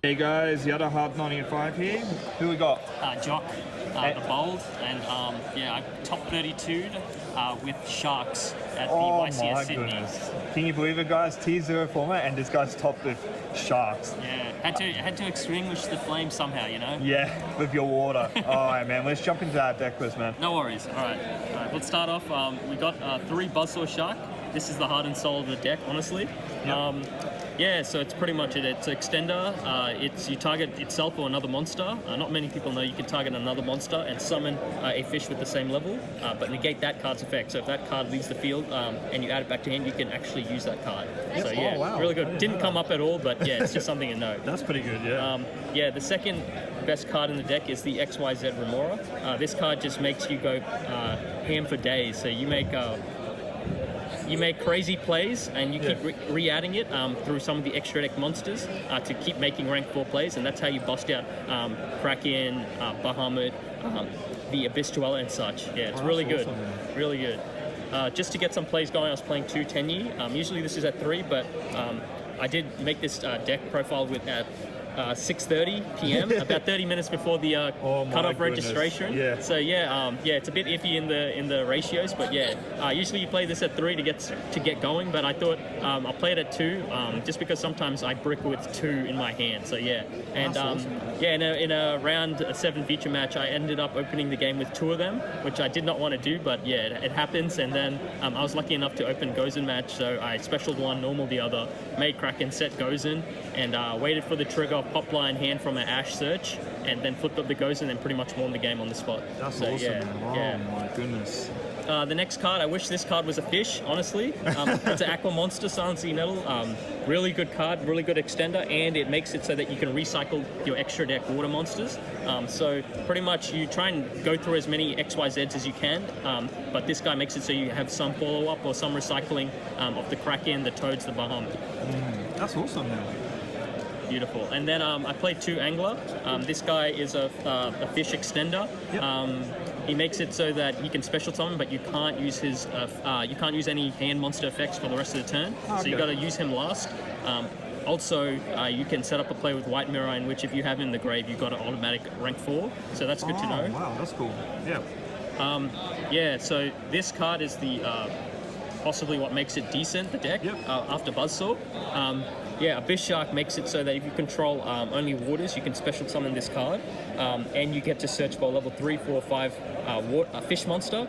Hey guys, the other Hard 95 here. Who we got? Joak, the bold, and I top 32'd with Sharks at the YCS Sydney. Goodness. Can you believe it, guys? T0 format, and this guy's topped with Sharks. Yeah, had to extinguish the flame somehow, you know? Yeah, with your water. Alright, man, let's jump into that deck list, man. No worries. Alright, let's start off. We got 3 Buzzsaw Shark. This is the heart and soul of the deck, honestly. Yep. Yeah, so it's pretty much it. It's an extender. You target itself or another monster. Not many people know you can target another monster and summon a fish with the same level, but negate that card's effect. So if that card leaves the field and you add it back to hand, you can actually use that card. Yep. So yeah, wow. really good. Didn't come up at all, but yeah, it's just something to know. That's pretty good, yeah. Yeah, the second best card in the deck is the XYZ Remora. This card just makes you go ham for days. So you make crazy plays and you keep re-adding it through some of the extra deck monsters to keep making rank 4 plays, and that's how you bust out Kraken, Bahamut, the Abyss Dweller and such. Yeah, it's really good. Awesome, really good. Just to get some plays going, I was playing 2 Tenyi. Usually this is at 3, but I did make this deck profile with at 6:30 p.m. about 30 minutes before the cutoff registration. Yeah. So yeah, it's a bit iffy in the ratios, but yeah, usually you play this at 3 to get going. But I thought I'll play it at 2 just because sometimes I brick with 2 in my hand. So yeah, and awesome. yeah, in a round 7 feature match, I ended up opening the game with 2 of them, which I did not want to do, but yeah, it happens. And then I was lucky enough to open Gozen match, so I specialed one, normal the other, made Kraken, set Gozen, and waited for the trigger. Pop line hand from an Ash search, and then flipped up the Gozen and pretty much won the game on the spot. That's so, awesome, yeah, man. Oh my goodness. The next card, I wish this card was a fish, honestly. It's an Aqua Monster, Silent Sea Nettle. Really good card, really good extender, and it makes it so that you can recycle your extra deck water monsters. So pretty much you try and go through as many XYZs as you can, but this guy makes it so you have some follow-up or some recycling of the Kraken, the Toads, the Bahamut. That's awesome, man. Beautiful. And then I played 2 Angler. This guy is a fish extender. Yep. He makes it so that he can special summon, but you can't use his you can't use any hand monster effects for the rest of the turn. Okay. So you got to use him last. Also, you can set up a play with White Mirror, in which if you have him in the grave, you've got an automatic rank 4. So that's good to know. Wow, that's cool. Yeah. Yeah. So this card is the possibly what makes it decent, the deck. Yep. After Buzzsaw. Yeah, Abyss Shark makes it so that if you control only waters, you can special summon this card, and you get to search for a level 3, 4, 5 fish monster.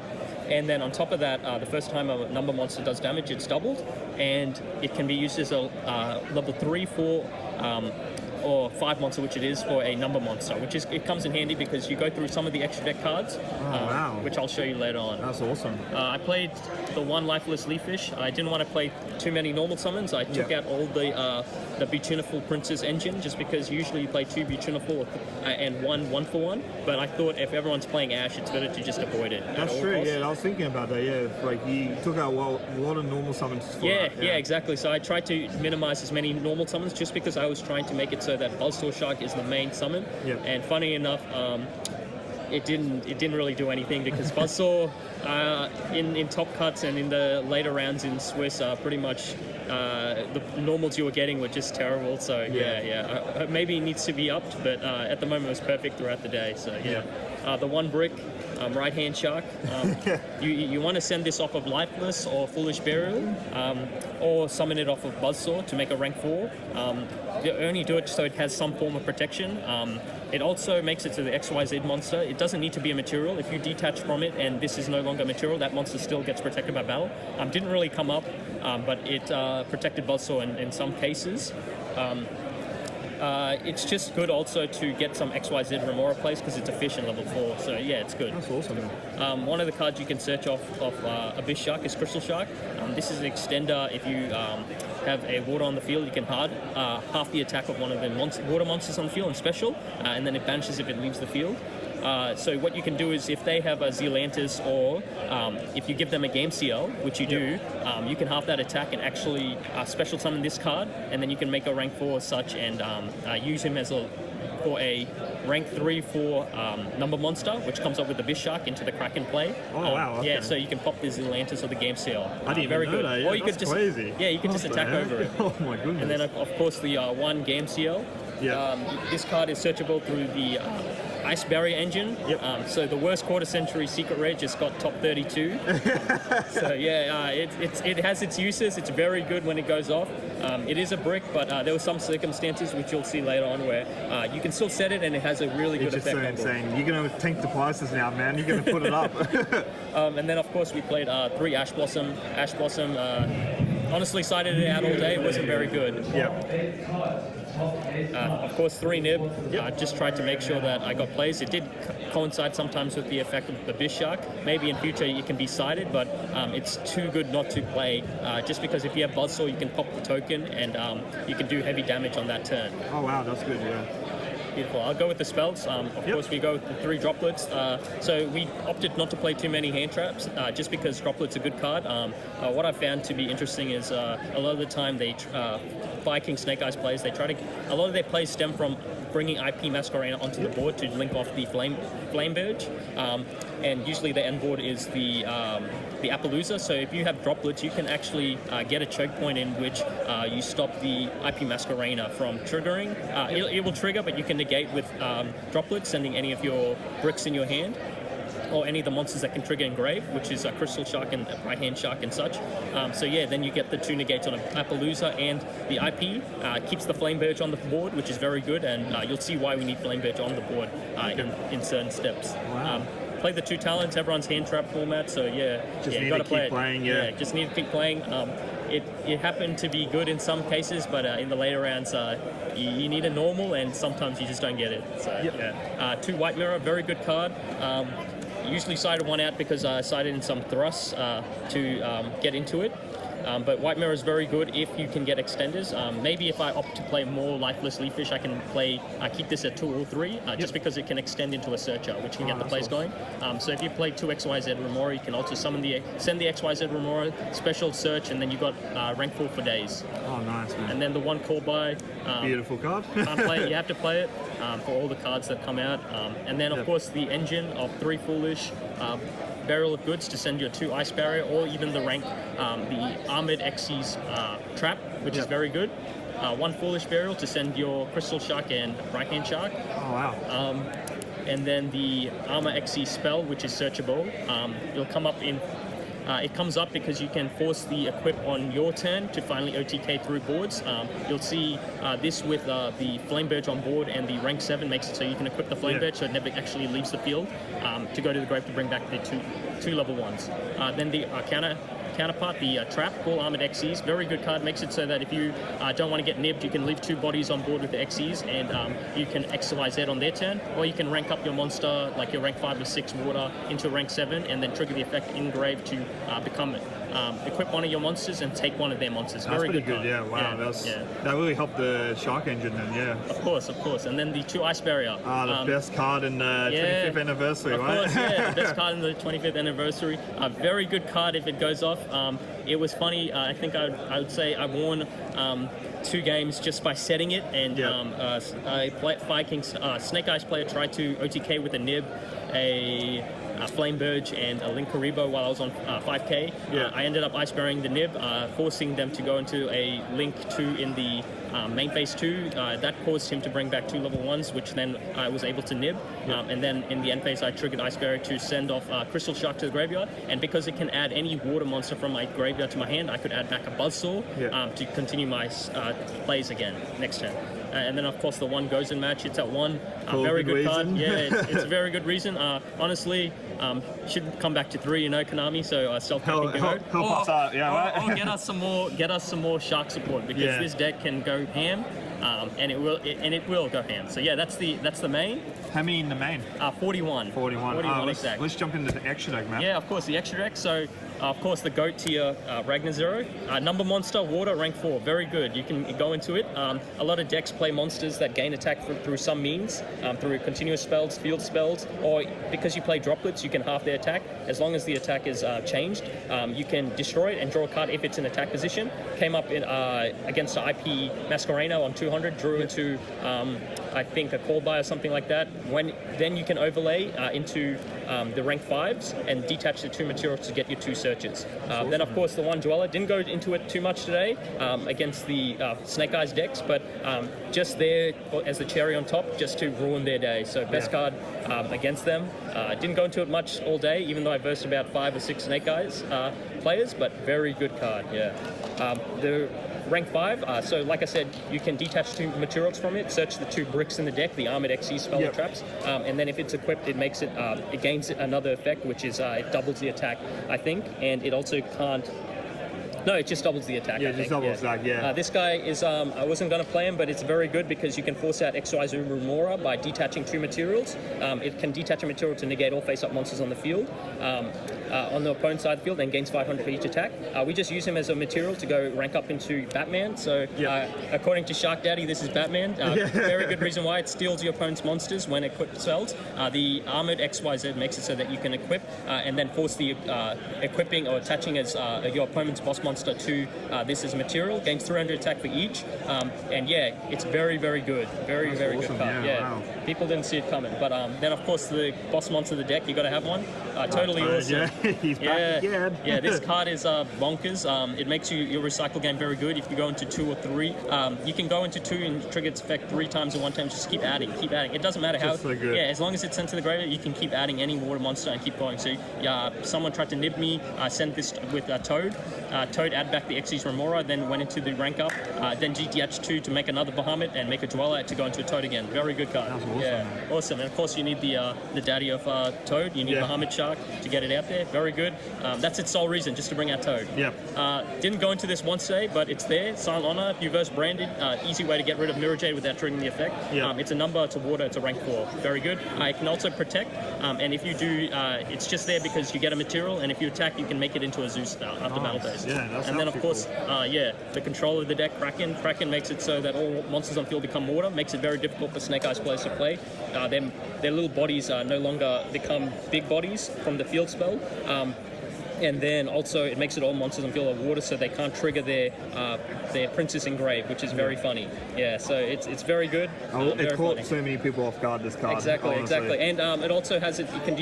And then on top of that, the first time a number monster does damage, it's doubled, and it can be used as a level 3, 4, or 5 monster, which it is for a number monster, it comes in handy because you go through some of the extra deck cards, wow. which I'll show you later on. That's awesome. I played the 1 lifeless leaf fish. I didn't want to play too many normal summons. I took out all the Beautiful Princess engine, just because usually you play 2 Beautiful and 1 for 1. But I thought if everyone's playing Ash, it's better to just avoid it. That's true. Yeah, I was thinking about that. Yeah, like you took out a lot of normal summons. For yeah, that. Yeah, exactly. So I tried to minimize as many normal summons, just because I was trying to make it so that Buzzsaw Shark is the main summon. Yep. And funny enough, it didn't really do anything, because Buzzsaw in top cuts and in the later rounds in Swiss, pretty much the normals you were getting were just terrible. So yeah. Maybe it needs to be upped, but at the moment it was perfect throughout the day. So yeah. The 1 brick. Right hand shark. You want to send this off of Lifeless or Foolish Burial, or summon it off of Buzzsaw to make a rank 4. You only do it so it has some form of protection. It also makes it to the XYZ monster. It doesn't need to be a material. If you detach from it and this is no longer a material, that monster still gets protected by battle. Didn't really come up, but it protected Buzzsaw in some cases. It's just good also to get some XYZ Remora plays, because it's a fish in level 4. So yeah, it's good. That's awesome. One of the cards you can search off Abyss Shark is Crystal Shark. This is an extender. If you have a water on the field, you can half the attack of one of the water monsters on the field and special, and then it banishes if it leaves the field. So what you can do is, if they have a Zealantis, or if you give them a Game CL, which you do, you can half that attack and actually special summon this card, and then you can make a rank 4 as such, and use him as a for a rank 3 for number monster, which comes up with the Bishak into the Kraken play. Oh wow! Okay. Yeah, so you can pop the Zealantis or the Game Seal. I didn't very even know good. that. Yeah, Or you that's could just crazy. yeah, you can just attack over it. Oh my goodness! And then of course the one Game Seal. Yeah. This card is searchable through the Ice Barrier engine. Yep. So the worst quarter century secret rare just got top 32. So yeah, it has its uses. It's very good when it goes off. It is a brick, but there were some circumstances which you'll see later on where you can still set it and it has a really good it's effect. just so on board. insane. You're gonna tank the prices now, man. You're gonna put it up. And then of course we played 3 Ash Blossom. Ash Blossom. Honestly, sided it out all day. It wasn't very good. Yeah. Of course, 3 Nib. Just tried to make sure that I got plays. It did coincide sometimes with the effect of the Bishak. Maybe in future it can be sided, but it's too good not to play. Just because if you have Buzzsaw, you can pop the token and you can do heavy damage on that turn. Oh wow, that's good. Yeah. Beautiful. I'll go with the spells. Of course, we go with the 3 droplets. So we opted not to play too many hand traps, just because droplet's a good card. What I found to be interesting is a lot of the time they Viking Snake Eyes plays. They try to a lot of their plays stem from bringing IP Masquerena onto the board to link off the Flame Verge, and usually the end board is the Appaloosa. So if you have droplets, you can actually get a choke point in which you stop the IP Masquerena from triggering. It will trigger, but you can negate with droplets, sending any of your bricks in your hand, or any of the monsters that can trigger Engrave, which is a Crystal Shark and Right Hand Shark and such. So yeah, then you get the 2 negates on Appaloosa, and the IP keeps the Flame Verge on the board, which is very good, and you'll see why we need Flame Verge on the board in certain steps. Wow. Play the 2 talents, everyone's hand trap format, so yeah, Just you got to play keep playing, yeah. Just need to keep playing. It happened to be good in some cases, but in the later rounds, you need a normal, and sometimes you just don't get it. So yeah, 2 White Mirror, very good card. Usually sided 1 out because I sided in some thrusts to get into it. But White Mirror is very good if you can get extenders. Maybe if I opt to play more Lifeless Leafish, I can keep this at 2 or 3, just because it can extend into a Searcher, which can get the plays going. So if you play 2 XYZ Remora, you can also send the XYZ Remora, special search, and then you got rank 4 for days. Oh, nice, man. And then the 1 Call By. Beautiful card. Can't play it, you have to play it for all the cards that come out. And then, of course, the engine of 3 Foolish, Burial of Goods to send you a 2 Ice Barrier, or even the rank, the Armored Xyz Trap, which is very good. 1 Foolish Burial to send your Crystal Shark and Right Hand Shark. Oh wow. And then the Armor Xyz Spell, which is searchable. It'll come up in. It comes up because you can force the equip on your turn to finally OTK through boards. You'll see this with the Flame Verge on board, and the rank 7 makes it so you can equip the Flame Verge so it never actually leaves the field to go to the grave to bring back the two level 1s. Then the counterpart, the Trap, Call Armored Xyz, very good card, makes it so that if you don't want to get nibbed, you can leave 2 bodies on board with the Xyz, and you can XYZ on their turn, or you can rank up your monster, like your rank 5 or 6 water, into rank 7, and then trigger the effect in grave to become equip one of your monsters and take one of their monsters. That's very pretty good good, yeah. Wow, that really helped the Shark engine then, yeah. Of course. And then the 2 Ice Barrier. The best card in the 25th anniversary, right? Of course, yeah, the best card in the 25th anniversary. A very good card if it goes off. It was funny. I think I would say I won 2 games just by setting it, and Viking Snake Eyes player tried to OTK with a nib, a Flame Verge, and a Link Karibo while I was on 5k. I ended up ice barring the nib, forcing them to go into a Link 2 in the main phase 2. That caused him to bring back 2 level 1s, which then I was able to nib. And then in the end phase, I triggered Ice Barrier to send off Crystal Shark to the graveyard. And because it can add any water monster from my graveyard to my hand, I could add back a Buzzsaw to continue my plays again next turn. And then, of course, the 1 Gozen match. It's at 1. Very good card. Yeah, it's a very good reason. Honestly, should come back to 3, Konami. So self-capping can go. Help us out, right? Or get us some more Shark support, because this deck can go ham, and it will go ham. So yeah, that's the main. How many in the main? 41. 41. Exactly. Let's jump into the extra deck, man. Yeah, of course, the extra deck. So Of course, the GOAT tier Ragnar Zero. Number monster, water, rank 4. Very good. You can go into it. A lot of decks play monsters that gain attack through some means, through continuous spells, field spells, or because you play droplets, you can half their attack. As long as the attack is changed, you can destroy it and draw a card if it's in attack position. Came up in against the IP Masquerano on 200, drew into I think a call by or something like that. Then you can overlay into the rank 5s and detach the 2 materials to get your 2 searches. Then of course the 1 Dweller, didn't go into it too much today against the Snake Eyes decks, but just there as the cherry on top just to ruin their day. So best card against them. Didn't go into it much all day, even though I versed about 5 or 6 Snake Eyes players, but very good card, The rank 5, so like I said, you can detach 2 materials from it, search the 2 bricks in the deck, the Armored XE spell or traps, and then if it's equipped, it makes it, it gains another effect, which is it doubles the attack, I think, and it also can't. No, it just doubles the attack. Yeah, it just doubles the attack, this guy is, I wasn't going to play him, but it's very good because you can force out XYZ Remora by detaching 2 materials. It can detach a material to negate all face-up monsters on the field, on the opponent's side of the field, and gains 500 for each attack. We just use him as a material to go rank up into Batman. So, according to Shark Daddy, this is Batman. Very good reason why. It steals your opponent's monsters when equipped spells. The Armored XYZ makes it so that you can equip and then force the equipping or attaching as your opponent's boss monster to this as material, gains 300 attack for each, and it's very, very good. Very awesome. good card. Wow. People didn't see it coming, but then of course the boss monster of the deck, you got to have one. Totally awesome. He's back again. This card is bonkers. It makes your recycle game very good. If you go into 2 or 3, you can go into 2 and trigger its effect 3 times or 1 time. Just keep adding. It doesn't matter how. So good. As long as it's sent to the graveyard, you can keep adding any water monster and keep going. So someone tried to nib me. I sent this with Toad. Toad add back the Xyz Remora, then went into the rank up, then GTH 2 to make another Bahamut and make a Dweller to go into a Toad again. Very good card. That's awesome. Awesome. And of course you need the daddy of Toad. You need Bahamut Shark to get it out there. Very good. That's its sole reason, just to bring out Toad. Didn't go into this once today, but it's there. Silent Honor, if you verse Branded, easy way to get rid of Mirror Jade without triggering the effect. It's a number, it's a water, it's a rank 4. Very good. It can also protect, and if you do, it's just there because you get a material, and if you attack, you can make it into a Zeus after battle phase. And then of course, the control of the deck, Kraken. Kraken makes it so that all monsters on field become water, makes it very difficult for Snake Eyes players to play. Their little bodies no longer become big bodies from the field spell. And then also it makes it all monsters on field are water, so they can't trigger their Princess Engraved, which is very funny. So it's very good. It caught so many people off guard, this card. Exactly. And it also has it. You can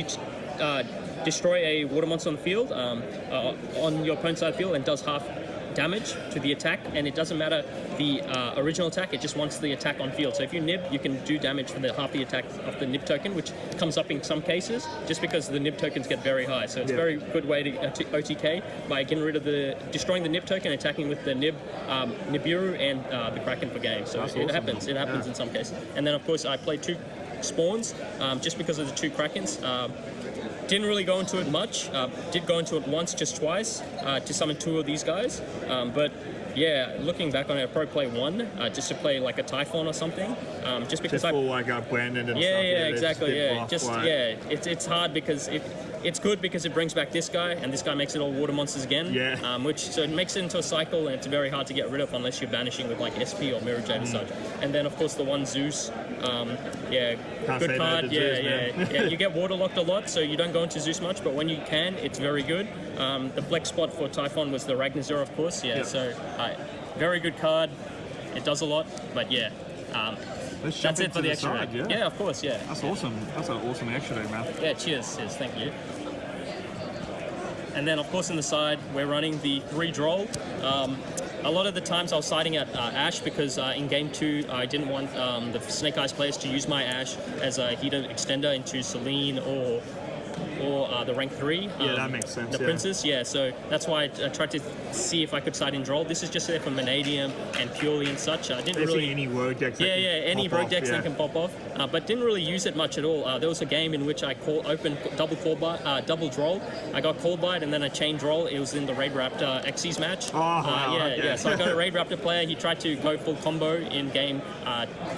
destroy a water monster on the field, on your opponent's side of the field, and does half damage to the attack, and it doesn't matter the original attack, it just wants the attack on field. So if you nib, you can do damage for the half the attack of the nib token, which comes up in some cases just because the nib tokens get very high. So it's a very good way to OTK by getting rid of destroying the nib token, attacking with the nib, Nibiru and the Kraken for game. So it happens in some cases. And then of course I played 2 spawns just because of the 2 Krakens. Didn't really go into it much. Did go into it once, just twice, to summon 2 of these guys. But looking back on it, I'd probably play 1 just to play like a Typhon or something. Just because just for like Brandon and stuff. Exactly. It's hard because it's good because it brings back this guy, and this guy makes it all water monsters again. So it makes it into a cycle, and it's very hard to get rid of unless you're banishing with like SP or Mirror Jade and such. And then of course the 1 Zeus. Good card. You get waterlocked a lot, so you don't go into Zeus much, but when you can, it's very good. The flex spot for Typhon was the Ragnar Zero, of course. So very good card. It does a lot, but that's it for the extra side, rag. Of course. That's awesome. That's an awesome extra day, man. Cheers. Thank you. And then, of course, in the side, we're running the 3 Droll. A lot of the times I was siding at Ash because in Game 2, I didn't want the Snake Eyes players to use my Ash as a heater extender into Celine or the rank 3. That makes sense. The Princess, so that's why I tried to see if I could side in Droll. This is just there for Vanadium and Purely and such. I didn't really any rogue decks. Any rogue decks that can pop off, but didn't really use it much at all. There was a game in which I opened double Droll. I got called by it, and then I chained Droll. It was in the Raid Raptor Xyz match. So I got a Raid Raptor player. He tried to go full combo in game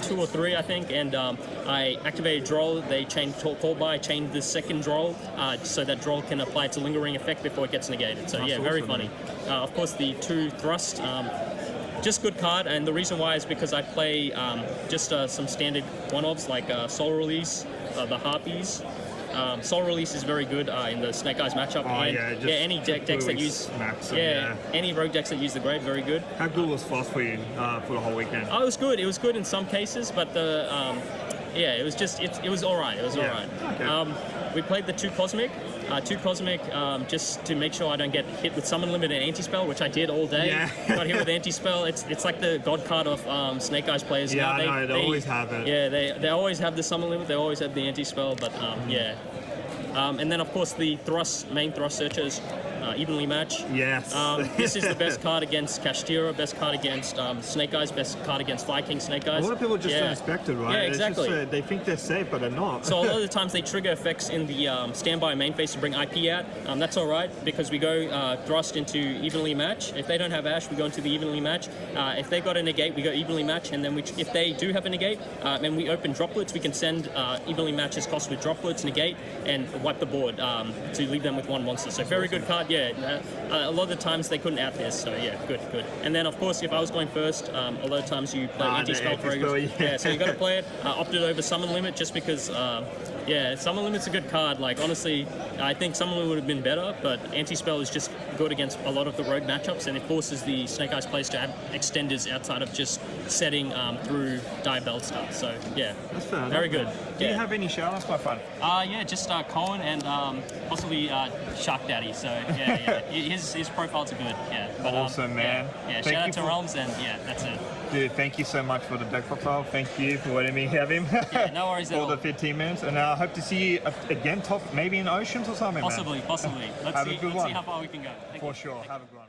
2 or 3, I think, and I activated Droll. They chained call by, chained the second Droll. so that Droll can apply its lingering effect before it gets negated. So That's yeah, very awesome, funny. Of course, the 2 thrust, just good card, and the reason why is because I play just some standard one-offs like Soul Release, the Harpies. Soul Release is very good in the Snake Eyes matchup. Oh, and yeah, just any decks that use any rogue decks that use the Grave, very good. How good was Frost for you for the whole weekend? Oh, it was good. It was good in some cases, but the it was just it was all right. It was all right. Okay. We played the 2 Cosmic. 2 Cosmic just to make sure I don't get hit with Summon Limit and Anti-Spell, which I did all day. Yeah. Got hit with Anti-Spell. It's like the god card of Snake Eyes players. Yeah, now. they always have it. Yeah, they always have the Summon Limit. They always have the Anti-Spell, but yeah. And then of course the main thrust searchers evenly match. Yes. This is the best card against Kashtira, best card against Snake Eyes, best card against Viking Snake Eyes. A lot of people just don't expect it, right? Yeah, exactly. It's just, they think they're safe, but they're not. So a lot of the times they trigger effects in the standby main phase to bring IP out. That's all right because we go thrust into evenly match. If they don't have Ash, we go into the evenly match. If they got a negate, we go evenly match, and then if they do have a negate, and we open droplets, we can send evenly matches cost with droplets, negate, and wipe the board to leave them with 1 monster. So very good card. Yeah. A lot of the times they couldn't out this, so yeah, good. And then of course, if I was going first, a lot of times you play anti-spell for yeah, so you got to play it. Opted over Summon Limit just because, yeah, Summon Limit's a good card. Like honestly, I think Summon Limit would have been better, but anti-spell is just good against a lot of the rogue matchups, and it forces the Snake Eyes players to have extenders outside of just setting through Diabell stuff. So yeah, That's fair very enough, good. Man. Do you have any shout-outs, my friend? Yeah, just Cohen and possibly Shark Daddy. So yeah, his profiles are good. Yeah, but, Awesome, man. Yeah, Thank shout out you to for- Realms, and yeah, that's it. Dude, thank you so much for the deck profile. Thank you for letting me have him. Yeah, no worries at For all. the 15 minutes. And I hope to see you again, maybe in Oceans or something, Possibly. man. Let's Have a see. good Let's see one. how far we can go. Thank you. For sure. Have a good one.